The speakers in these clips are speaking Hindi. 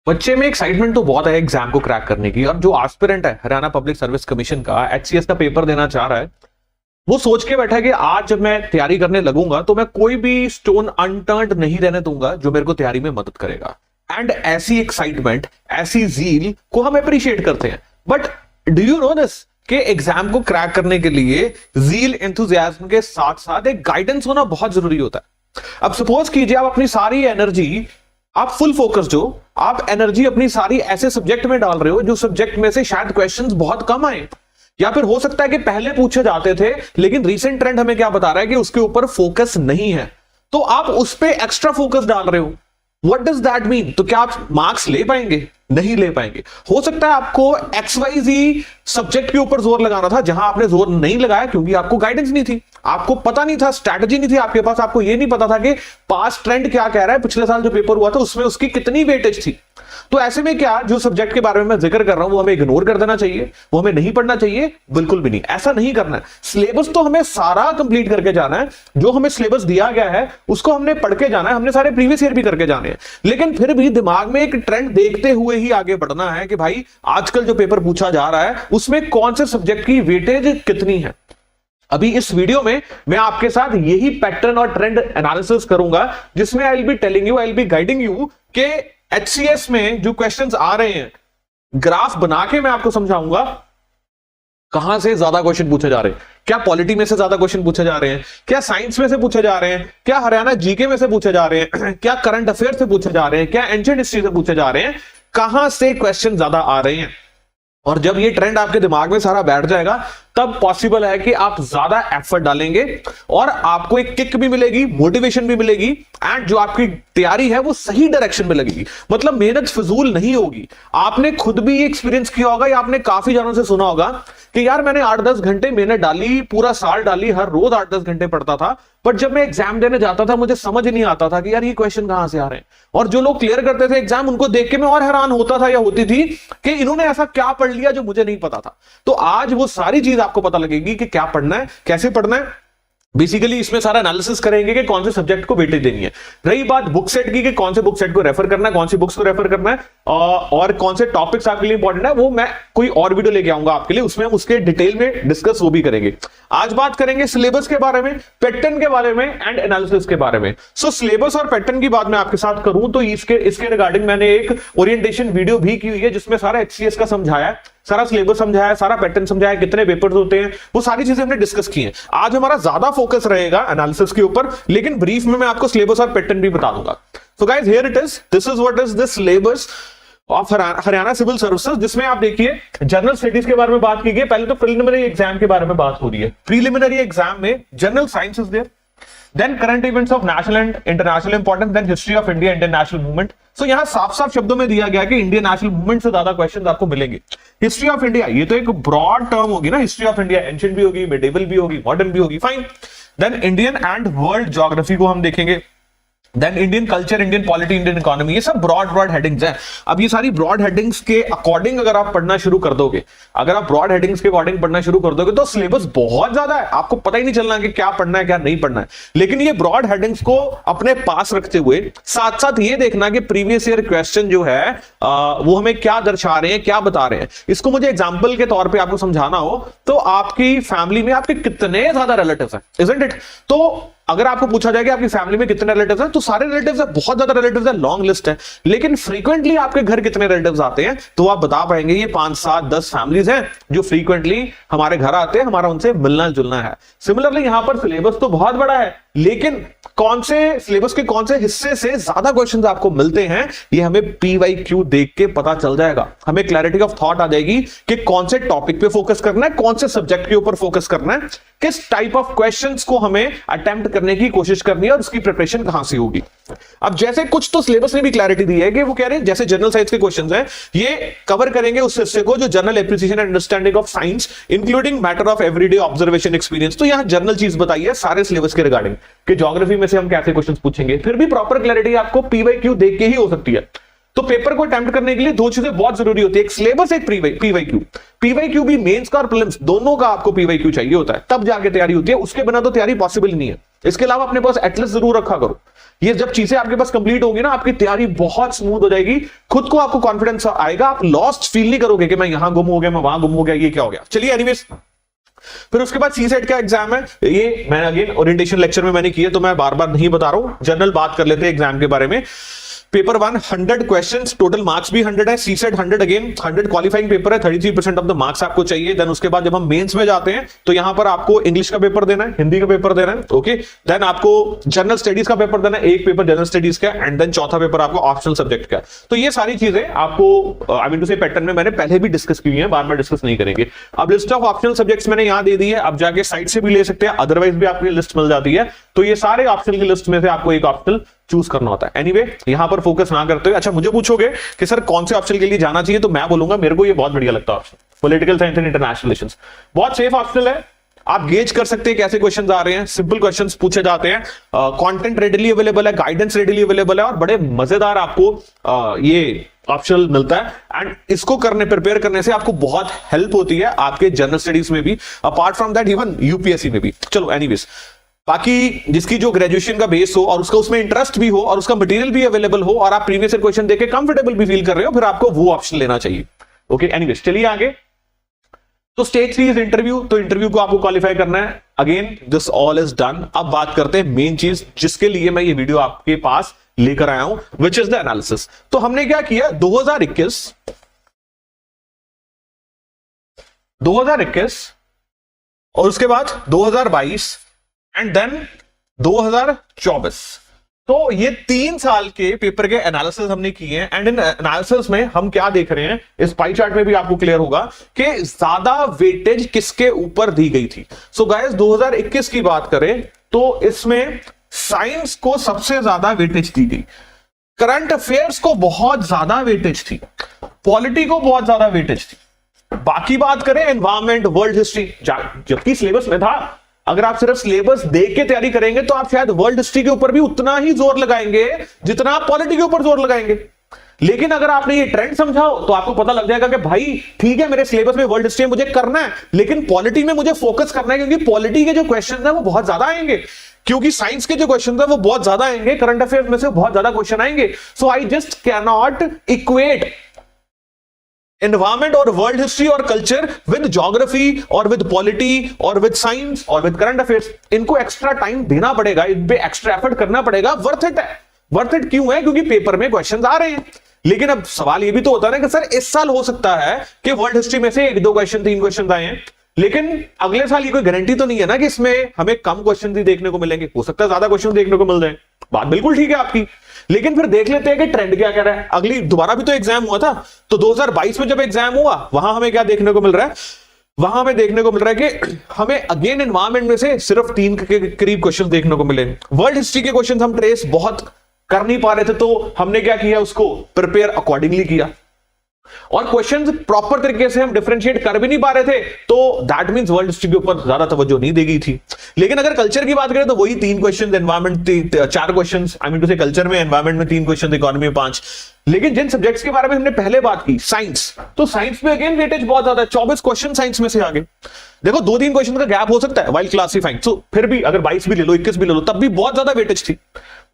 बच्चे में एक्साइटमेंट तो बहुत है एग्जाम को क्रैक करने की। और जो एस्पिरेंट है हरियाणा पब्लिक सर्विस कमीशन का, एचसीएस का पेपर देना चाह रहा है, वो सोच के बैठा है कि आज जब मैं तैयारी करने लगूंगा तो मैं कोई भी स्टोन अनटर्न्ड नहीं रहने दूंगा जो मेरे को तैयारी में मदद करेगा। एंड ऐसी एक्साइटमेंट, ऐसी जील को हम अप्रिशिएट करते हैं। But do you know this कि एग्जाम को क्रैक करने के लिए जील, एंथुसियाज्म के साथ साथ एक गाइडेंस होना बहुत जरूरी होता है। अब सपोज कीजिए आप अपनी सारी एनर्जी, आप फुल फोकस्ड हो, आप एनर्जी अपनी सारी ऐसे सब्जेक्ट में डाल रहे हो जो सब्जेक्ट में से शायद क्वेश्चंस बहुत कम आए, या फिर हो सकता है कि पहले पूछे जाते थे लेकिन रीसेंट ट्रेंड हमें क्या बता रहा है कि उसके ऊपर फोकस नहीं है, तो आप उस पर एक्स्ट्रा फोकस डाल रहे हो। What does that mean? तो क्या आप मार्क्स ले पाएंगे? नहीं ले पाएंगे। हो सकता है आपको XYZ सब्जेक्ट के ऊपर जोर लगाना था जहां आपने जोर नहीं लगाया क्योंकि आपको गाइडेंस नहीं थी, आपको पता नहीं था, स्ट्रैटेजी नहीं थी आपके पास, आपको यह नहीं पता था कि पास्ट ट्रेंड क्या कह रहा है, पिछले साल जो पेपर हुआ था उसमें उसकी कितनी वेटेज थी। तो ऐसे में क्या, जो सब्जेक्ट के बारे में मैं जिक्र कर रहा हूं वो हमें इग्नोर कर देना चाहिए, वो हमें नहीं पढ़ना चाहिए? बिल्कुल भी नहीं, ऐसा नहीं करना है। सिलेबस तो हमें सारा कंप्लीट करके जाना है, जो हमें सिलेबस दिया गया है उसको हमने पढ़ के जाना है, हमने सारे प्रीवियस ईयर भी करके जाने हैं। लेकिन फिर भी दिमाग में एक ट्रेंड देखते हुए ही आगे बढ़ना है कि भाई आजकल जो पेपर पूछा जा रहा है उसमें कौन से सब्जेक्ट की वेटेज कितनी है। अभी इस वीडियो में मैं आपके साथ यही पैटर्न और ट्रेंड एनालिसिस करूंगा, जिसमें I will be telling you, I will be guiding you कि एचसीएस में जो क्वेश्चंस आ रहे हैं, ग्राफ बना के मैं आपको समझाऊंगा कहां से ज्यादा क्वेश्चन पूछे जा रहे हैं। क्या पॉलिटी में से ज्यादा क्वेश्चन पूछे जा रहे हैं? क्या साइंस में से पूछे जा रहे हैं? क्या हरियाणा जीके में से पूछे जा रहे हैं? क्या करंट अफेयर से पूछे जा रहे हैं? क्या एंशिएंट हिस्ट्री से पूछे जा रहे हैं? कहां से क्वेश्चन ज्यादा आ रहे हैं? और जब ये ट्रेंड आपके दिमाग में सारा बैठ जाएगा तब पॉसिबल है कि आप ज्यादा एफर्ट डालेंगे और आपको एक किक भी मिलेगी, मोटिवेशन भी मिलेगी, एंड जो आपकी तैयारी है वो सही डायरेक्शन में लगेगी। मतलब मेहनत फजूल नहीं होगी। आपने खुद भी ये एक्सपीरियंस किया होगा या आपने काफी जनों से सुना होगा कि यार मैंने 8-10 घंटे मेहनत डाली, पूरा साल डाली, हर रोज 8-10 घंटे पढ़ता था, बट जब मैं एग्जाम देने जाता था मुझे समझ नहीं आता था कि यार ये क्वेश्चन कहां से आ रहे हैं। और जो लोग क्लियर करते थे एग्जाम, उनको देख के मैं और हैरान होता था या होती थी कि इन्होंने ऐसा क्या पढ़ लिया जो मुझे नहीं पता था। तो आज वो सारी चीज आपको पता लगेगी कि क्या पढ़ना है, कैसे पढ़ना है। बेसिकली इसमें सारा एनालिसिस करेंगे कि कौन से सब्जेक्ट को वेटेज देनी है। रही बात बुक सेट की कि कौन से बुक सेट को रेफर करना है, कौन सी बुक्स को रेफर करना है, और कौन से टॉपिक्स आपके लिए इंपॉर्टेंट है, वो मैं कोई और वीडियो लेके आऊंगा आपके लिए, उसमें हम उसके डिटेल में डिस्कस वो भी करेंगे। आज बात करेंगे सिलेबस के बारे में, पैटर्न के बारे में एंड एनालिसिस के बारे में। सो सिलेबस और पैटर्न की बात मैं आपके साथ करूं तो इसके रिगार्डिंग मैंने एक ओरिएंटेशन वीडियो भी की हुई है जिसमें सारा एचसीएस का समझाया है, सारा सिलेबस समझाया, सारा पैटर्न समझाया, कितने पेपर्स होते हैं, वो सारी चीजें हमने डिस्कस की हैं। आज हमारा ज्यादा फोकस रहेगा एनालिसिस के ऊपर, लेकिन ब्रीफ में मैं आपको सिलेबस और पैटर्न भी बता दूंगा। So guys, here it is, this is what is the syllabus of Haryana civil services, जिसमें आप देखिए जनरल स्टडीज के बारे में बात की गई। पहले तो प्रिलिमिनरी एग्जाम के बारे में बात हो रही है। प्रिलिमिनरी एग्जाम में general science is there, then current events of national and international importance, then history of India, Indian national movement। So यहाँ साफ साफ शब्दों में दिया गया कि इंडियन नेशनल मूवमेंट से ज्यादा क्वेश्चंस आपको मिलेंगे। हिस्ट्री ऑफ इंडिया, ये तो एक ब्रॉड टर्म होगी ना, हिस्ट्री ऑफ इंडिया एंशिएंट भी होगी, मिडिवल भी होगी, मॉडर्न भी होगी, fine. Then Indian and world geography को हम देखेंगे, then Indian culture, Indian polity, Indian economy, ये सब ब्रॉड हेडिंग्स हैं। अब ये सारी ब्रॉड हेडिंग्स के अकॉर्डिंग अगर आप पढ़ना शुरू कर दोगे, अगर आप ब्रॉड हेडिंग्स के अकॉर्डिंग पढ़ना शुरू कर दोगे तो सिलेबस बहुत ज्यादा है, आपको पता ही नहीं चलना कि क्या पढ़ना है क्या नहीं पढ़ना है। लेकिन ये ब्रॉड हेडिंग्स को अपने पास रखते हुए साथ साथ ये देखना कि प्रीवियस ईयर क्वेश्चन जो है वो हमें क्या दर्शा रहे हैं, क्या बता रहे हैं। इसको मुझे एग्जाम्पल के तौर पर आपको समझाना हो तो आपकी फैमिली में आपके कितने ज्यादा रिलेटिव्स हैं, इजंट इट? तो अगर आपको पूछा जाए कि आपकी फैमिली में कितने रिलेटिव्स हैं, तो सारे रिलेटिव्स हैं, बहुत ज्यादा रिलेटिव्स हैं, लॉन्ग लिस्ट है। लेकिन फ्रीक्वेंटली आपके घर कितने रिलेटिव्स आते हैं तो आप बता पाएंगे ये 5, 7, 10 फैमिलीज हैं जो फ्रीक्वेंटली हमारे घर आते हैं, हमारा उनसे मिलना जुलना है। सिमिलरली यहां पर सिलेबस तो बहुत बड़ा है, लेकिन कौन से सिलेबस के कौन से हिस्से से ज्यादा क्वेश्चंस आपको मिलते हैं ये हमें PYQ देख के पता चल जाएगा। हमें क्लैरिटी ऑफ थॉट आ जाएगी कि कौन से टॉपिक पे फोकस करना है, कौन से सब्जेक्ट के ऊपर फोकस करना है, किस टाइप ऑफ क्वेश्चंस को हमें अटेम्प्ट करने की कोशिश करनी है और उसकी प्रिपरेशन कहां से होगी। अब जैसे कुछ तो सिलेबस ने भी क्लैरिटी दी है कि वो कह रहे हैं जैसे जनरल साइंस के क्वेश्चंस हैं ये कवर करेंगे उस हिस्से को जो general appreciation and understanding of science including matter of everyday observation experience. तो यहां जनरल चीज बताई है सारे सिलेबस के रिगार्डिंग कि ज्योग्राफी में से हम कैसे क्वेश्चंस पूछेंगे। फिर भी प्रॉपर क्लैरिटी आपको PYQ देख के ही हो सकती है। तो पेपर को अटेम्प्ट करने के लिए दो चीजें बहुत जरूरी होती है, एक सिलेबस, एक PYQ। PYQ भी मेंस का और प्रीलिम्स दोनों का आपको PYQ चाहिए होता है, तब जाके तैयारी होती है, उसके बिना तो तैयारी पॉसिबल नहीं है। इसके अलावा अपने पास एटलस जरूर रखा करो। ये जब चीजें आपके पास कंप्लीट होगी ना, आपकी तैयारी बहुत स्मूथ हो जाएगी, खुद को आपको कॉन्फिडेंस आएगा, आप लॉस्ट फील नहीं करोगे कि मैं यहां गुम हो गया, मैं वहां गुम हो गया, ये क्या हो गया। चलिए एनीवेज, फिर उसके बाद सी सेट का एग्जाम है, ये मैं अगेन ओरिएंटेशन लेक्चर में मैंने किया तो मैं बार बार नहीं बता रहा हूं, जनरल बात कर लेते हैं एग्जाम के बारे में। पेपर 1 100 क्वेश्चंस, टोटल मार्क्स भी 100 है, सी सेट 100 अगेन 100 क्वालिफाइंग पेपर है, 33% ऑफ द मार्क्स आपको चाहिए। देन उसके बाद जब हम मेंस में जाते हैं तो यहां पर आपको इंग्लिश का पेपर देना है, हिंदी का पेपर देना है, ओके। देन आपको जनरल स्टडीज का पेपर देना है, एक पेपर जनरल स्टडीज का, एंड देन चौथा पेपर आपको ऑप्शनल सब्जेक्ट का। तो ये सारी चीजें आपको आई मीन टू से पैटर्न में मैंने पहले भी डिस्कस की है, बार बार डिस्कस नहीं करेंगे। अब लिस्ट ऑफ ऑप्शनल सब्जेक्ट्स मैंने यहां दे दी है, अब जाके साइट से भी ले सकते हैं, अदरवाइज भी आपको लिस्ट मिल जाती है। तो ये सारे ऑप्शनल की लिस्ट में से आपको एक ऑप्शनल चूज करना होता है। एनीवे यहां पर फोकस ना करते हुए, अच्छा मुझे पूछोगे कि सर कौन से ऑप्शनल के लिए जाना चाहिए, तो मैं बोलूंगा मेरे को ये बहुत बढ़िया लगता है option political science and international relations, बहुत सेफ ऑप्शनल है। आप गेज कर सकते हैं कैसे क्वेश्चंस आ रहे हैं, सिंपल क्वेश्चंस पूछे जाते हैं, कंटेंट रेडिली अवेलेबल है, गाइडेंस रेडिली अवेलेबल है, और बड़े मजेदार आपको ये ऑप्शनल मिलता है। एंड इसको प्रिपेयर करने से आपको बहुत हेल्प होती है आपके जनरल स्टडीज में भी, apart from that even UPSC में भी। चलो एनीवेज, बाकी जिसकी जो ग्रेजुएशन का बेस हो और उसका उसमें इंटरेस्ट भी हो और उसका मटेरियल भी अवेलेबल हो और आप प्रीवियस क्वेश्चन देके कंफर्टेबल भी फील कर रहे हो, फिर आपको वो ऑप्शन लेना चाहिए, ओके। एनीवेज चलिए आगे। तो स्टेज 3 इज इंटरव्यू, तो इंटरव्यू को आपको क्वालिफाई करना है। Again this all is done. अब बात करते हैं मेन चीज जिसके लिए मैं ये वीडियो आपके पास लेकर आया हूं, विच इज द एनालिसिस। तो हमने क्या किया, 2021 और उसके बाद 2022 एंड देन 2024, तो ये 3 साल के पेपर के एनालिसिस हमने किए हैं। एंड इन एनालिसिस में हम क्या देख रहे हैं, इस पाई चार्ट में भी आपको क्लियर होगा कि ज्यादा वेटेज किसके ऊपर दी गई थी। सो गाइस 2021 की बात करें तो इसमें साइंस को सबसे ज्यादा वेटेज दी गई, करंट अफेयर्स को बहुत ज्यादा वेटेज थी, पॉलिटी को बहुत ज्यादा वेटेज थी। बाकी बात करें एनवायरमेंट, वर्ल्ड हिस्ट्री, जबकि सिलेबस में था, अगर आप सिर्फ सिलेबस देख के तैयारी करेंगे तो आप शायद वर्ल्ड हिस्ट्री के ऊपर भी उतना ही जोर लगाएंगे जितना आप पॉलिटी के ऊपर जोर लगाएंगे। लेकिन अगर आपने ये ट्रेंड समझाओ तो आपको पता लग जाएगा कि भाई ठीक है, मेरे सिलेबस में वर्ल्ड हिस्ट्री मुझे करना है, लेकिन पॉलिटी में मुझे फोकस करना है, क्योंकि पॉलिटी के जो क्वेश्चन है वो बहुत ज्यादा आएंगे, क्योंकि साइंस के जो क्वेश्चन है वो बहुत ज्यादा आएंगे, करंट अफेयर्स में से बहुत ज्यादा क्वेश्चन आएंगे। So I just can not equate environment और वर्ल्ड हिस्ट्री और कल्चर विद ज्योग्राफी और विद पॉलिटी और विद साइंस और विद करंट अफेयर्स। इनको एक्स्ट्रा टाइम देना पड़ेगा, इन पे एक्स्ट्रा एफर्ट करना पड़ेगा। वर्थ इट है। वर्थ इट क्यों है, क्योंकि पेपर में क्वेश्चंस आ रहे हैं। लेकिन अब सवाल ये भी तो होता है ना कि सर इस साल हो सकता है कि वर्ल्ड हिस्ट्री में से 1-2 क्वेश्चन 3 क्वेश्चन आए हैं, लेकिन अगले साल ये कोई गारंटी तो नहीं है ना कि इसमें हमें कम क्वेश्चन ही देखने को मिलेंगे, हो सकता है ज्यादा क्वेश्चन देखने को मिल जाए। बात बिल्कुल ठीक है आपकी, लेकिन फिर देख लेते हैं कि ट्रेंड क्या कह रहा है। अगली दोबारा भी तो एग्जाम हुआ था, तो 2022 में जब एग्जाम हुआ वहां हमें क्या देखने को मिल रहा है, वहां हमें देखने को मिल रहा है कि हमें अगेन एनवायरमेंट में से सिर्फ 3 के करीब क्वेश्चन देखने को मिले। वर्ल्ड हिस्ट्री के क्वेश्चन हम ट्रेस बहुत कर नहीं पा रहे थे, तो हमने क्या किया, उसको प्रिपेयर अकॉर्डिंगली किया। और क्वेश्चंस प्रॉपर तरीके से हम डिफरेंशिएट कर भी नहीं पा रहे थे, तो दैट मींस वर्ल्ड हिस्ट्री के ऊपर ज्यादा तवज्जो नहीं दी गई थी। लेकिन अगर कल्चर की बात करें तो वही 3 question, environment 4 question, I mean to say culture में, एनवायरमेंट में 3 क्वेश्चन, इकोनॉमी में 5। लेकिन जिन सब्जेक्ट्स के बारे में हमने पहले बात की, साइंस, तो साइंस में अगेन वेटेज बहुत ज्यादा है, 24 क्वेश्चन साइंस में से आ गए। देखो 2-3 क्वेश्चन का गैप हो सकता है वाइल क्लासिफाइंग, तो फिर भी अगर 22 भी ले लो, 21 भी ले लो, तब भी बहुत ज्यादा वेटेज थी।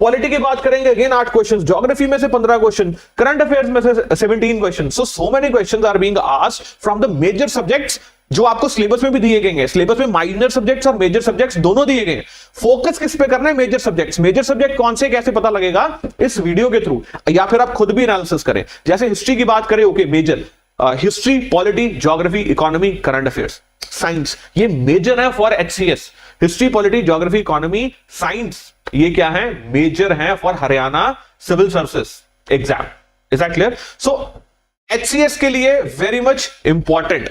पॉलिटी की बात करेंगे, अगेन 8 क्वेश्चन, ज्योग्राफी में से 15 क्वेश्चन, करंट अफेयर्स में से 17 question. So many questions are being asked from the major subjects जो आपको सिलेबस में भी दिए गए हैं। सिलेबस में माइनर सब्जेक्ट्स और मेजर सब्जेक्ट्स दोनों दिए गए हैं। फोकस किस पे करना है, मेजर सब्जेक्ट्स। मेजर सब्जेक्ट कौन से कैसे पता लगेगा, इस वीडियो के थ्रू, या फिर आप खुद भी एनालिसिस करें। जैसे हिस्ट्री की बात करें, okay major history, polity, geography, economy, current affairs, science, ये मेजर है for HCS. History, polity, geography, economy, science, ये क्या है, मेजर है for Haryana civil services exam. Is that clear? So HCS के लिए very much important.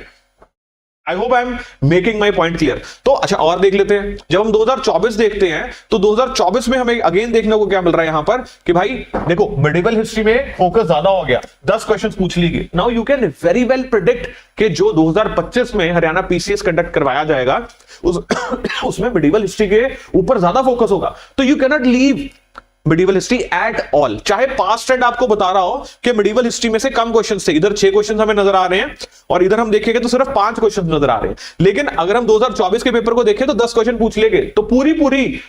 I hope I am making my point clear. तो अच्छा और देख लेते हैं, जब हम 2024 देखते हैं तो 2024 में हमें अगेन देखने को क्या मिल रहा है यहां पर कि भाई देखो मिडिवल हिस्ट्री में फोकस ज्यादा हो गया, 10 क्वेश्चंस पूछ लीजिए। Now you can very well predict कि जो 2025 में हरियाणा पीसीएस कंडक्ट करवाया जाएगा उसमें मिडिवल हिस्ट्री के ऊपर ज्यादा फोकस होगा। तो you can not leave medieval history at all. चाहे पास्ट ट्रेंड आपको बता रहा हो कि मिडिवल हिस्ट्री में से कम क्वेश्चन थे, इधर 6 क्वेश्चन हमें नजर आ रहे हैं और इधर हम देखेंगे तो सिर्फ 5 क्वेश्चन नजर आ रहे हैं, लेकिन अगर हम 2024 के पेपर को देखें तो 10 क्वेश्चन पूछ लेंगे, तो पूरी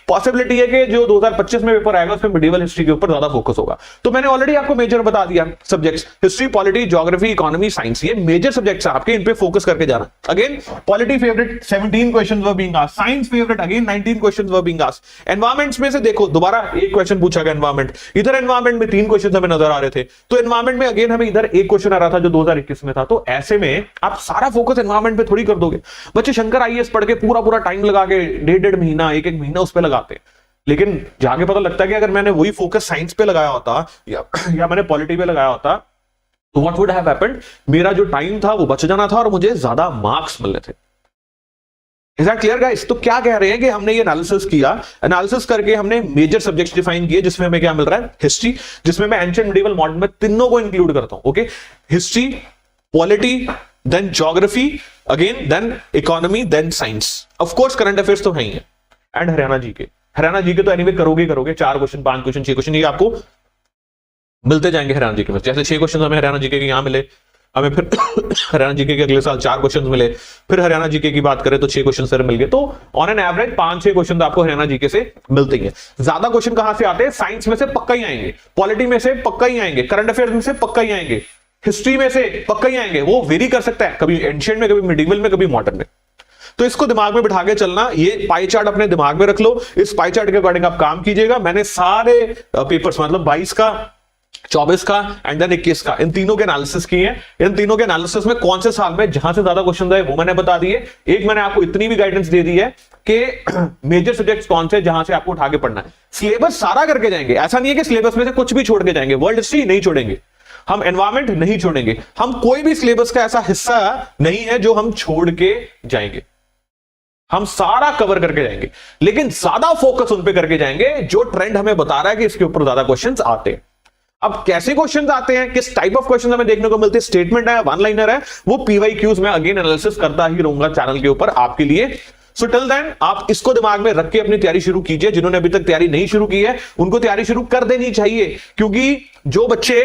पॉसिबिलिटी है कि जो 2025 में पेपर आएगा उसमें मिडिवल हिस्ट्री के ऊपर ज्यादा फोकस होगा। तो मैंने ऑलरेडी आपको मेजर बता दिया subjects, history, polity, geography, economy, science, ये मेजर सब्जेक्ट्स हैं आपके, इन पे फोकस करके जाना। Again polity favourite 17 questions were being asked, science favourite again 19 questions were being asked. Environments में से देखो दोबारा एक क्वेश्चन पूछा गया एनवायरमेंट, इधर एनवायरमेंट में 3 क्वेश्चन हमें नजर आ रहे थे, तो एनवायरमेंट में अगेन हमें इधर एक क्वेश्चन आ रहा था जो 2021 में था। तो ऐसे में आप सारा फोकस एनवायरमेंट पे थोड़ी कर दोगे। बच्चे शंकर आईएएस पढ़ के पूरा टाइम लगा के 1.5 महीना 1 महीना उस पे लगाते हैं, लेकिन जाके पता लगता है कि अगर मैंने वही फोकस साइंस पे लगाया होता या मैंने पॉलिटी पे लगाया होता तो व्हाट वुड हैव हैपेंड, मेरा जो टाइम था वो बच जाना था और मुझे ज्यादा मार्क्स मिलने थे। Is that clear guys? तो क्या कह रहे हैं कि हमने ये एनालिसिस किया, एनालिसिस करके हमने मेजर सब्जेक्ट्स डिफाइन किए, जिसमें हमें क्या मिल रहा है, हिस्ट्री, जिसमें मैं एंशिएंट मिडिवल मॉडर्न में तीनों को इंक्लूड करता हूं। Okay, history, polity, then geography, again then economy, then science, of course current affairs तो है ही है, and Haryana GK. Haryana GK तो एनीवे करोगे 4 क्वेश्चन, 5 क्वेश्चन, 6 क्वेश्चन, ये आपको मिलते जाएंगे हरियाणा जीके में। जैसे 6 क्वेश्चन हमें हरियाणा जीके के यहां मिले, हमें फिर हरियाणा जीके के अगले साल 4 क्वेश्चन मिले, फिर हरियाणा जीके की बात करें तो 6 क्वेश्चन सर मिल गए। तो ऑन एन एवरेज 5-6 क्वेश्चन आपको हरियाणा जीके से मिलते हैं। ज्यादा क्वेश्चन कहां से आते हैं? साइंस में से पक्का ही आएंगे, पॉलिटी में से पक्का ही आएंगे, करंट अफेयर्स में से पक्का ही आएंगे, हिस्ट्री में से पक्का ही आएंगे। वो वेरी कर सकता है, कभी एंशिएंट में, कभी मिडिवल में, कभी मॉडर्न में। तो इसको दिमाग में बिठा के चलना, ये पाई चार्ट अपने दिमाग में रख लो, इस पाई चार्ट के अकॉर्डिंग आप काम कीजिएगा। मैंने सारे पेपर्स मतलब 22 का, 24 का एंड देन 21 का, इन तीनों के एनालिसिस किए हैं। इन तीनों के एनालिसिस में कौन से साल में जहां से ज्यादा क्वेश्चन आए वो मैंने बता दिए। एक मैंने आपको इतनी भी गाइडेंस दे दी है कि मेजर सब्जेक्ट्स कौन से जहां से आपको उठा के पढ़ना है। सिलेबस सारा करके जाएंगे, ऐसा नहीं है कि सिलेबस में से कुछ भी छोड़ के जाएंगे। वर्ल्ड हिस्ट्री नहीं छोड़ेंगे हम, एनवायरमेंट नहीं छोड़ेंगे हम, कोई भी सिलेबस का ऐसा हिस्सा नहीं है जो हम छोड़ के जाएंगे। हम सारा कवर करके जाएंगे, लेकिन ज्यादा फोकस उन पे करके जाएंगे जो ट्रेंड हमें बता रहा है कि इसके ऊपर ज्यादा क्वेश्चंस आते हैं। अब कैसे क्वेश्चंस आते हैं, किस टाइप ऑफ क्वेश्चंस हमें देखने को मिलते हैं, स्टेटमेंट है, वन लाइनर है, वो पीवाईक्यूज में अगेन एनालिसिस करता ही रहूंगा चैनल के ऊपर आपके लिए। सो टिल देन आप इसको दिमाग में रख के अपनी तैयारी शुरू कीजिए। जिन्होंने अभी तक तैयारी नहीं शुरू की है उनको तैयारी शुरू कर देनी चाहिए, क्योंकि जो बच्चे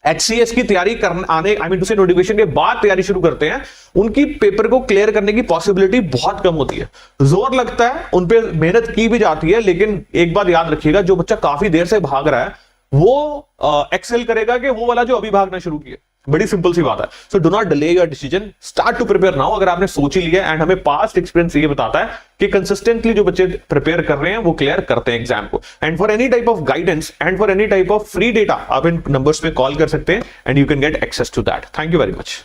HCS की तैयारी करने नोटिफिकेशन के बाद तैयारी शुरू करते हैं, उनकी पेपर को क्लियर करने की पॉसिबिलिटी बहुत कम होती है। जोर लगता है, उन पे मेहनत की भी जाती है, लेकिन एक बात याद रखिएगा, जो बच्चा काफी देर से भाग रहा है वो एक्सेल करेगा कि वो वाला जो अभी भागना शुरू किया। बड़ी सिंपल सी बात है। So do not delay your decision, start to prepare now. अगर आपने सोच ही लिया, एंड हमें पास्ट एक्सपीरियंस ये बताता है कि कंसिस्टेंटली जो बच्चे प्रिपेयर कर रहे हैं वो क्लियर करते हैं एग्जाम को। And for any type of guidance and for any type of free data आप इन नंबर्स पे कॉल कर सकते हैं, and you can get access to that. Thank you very much.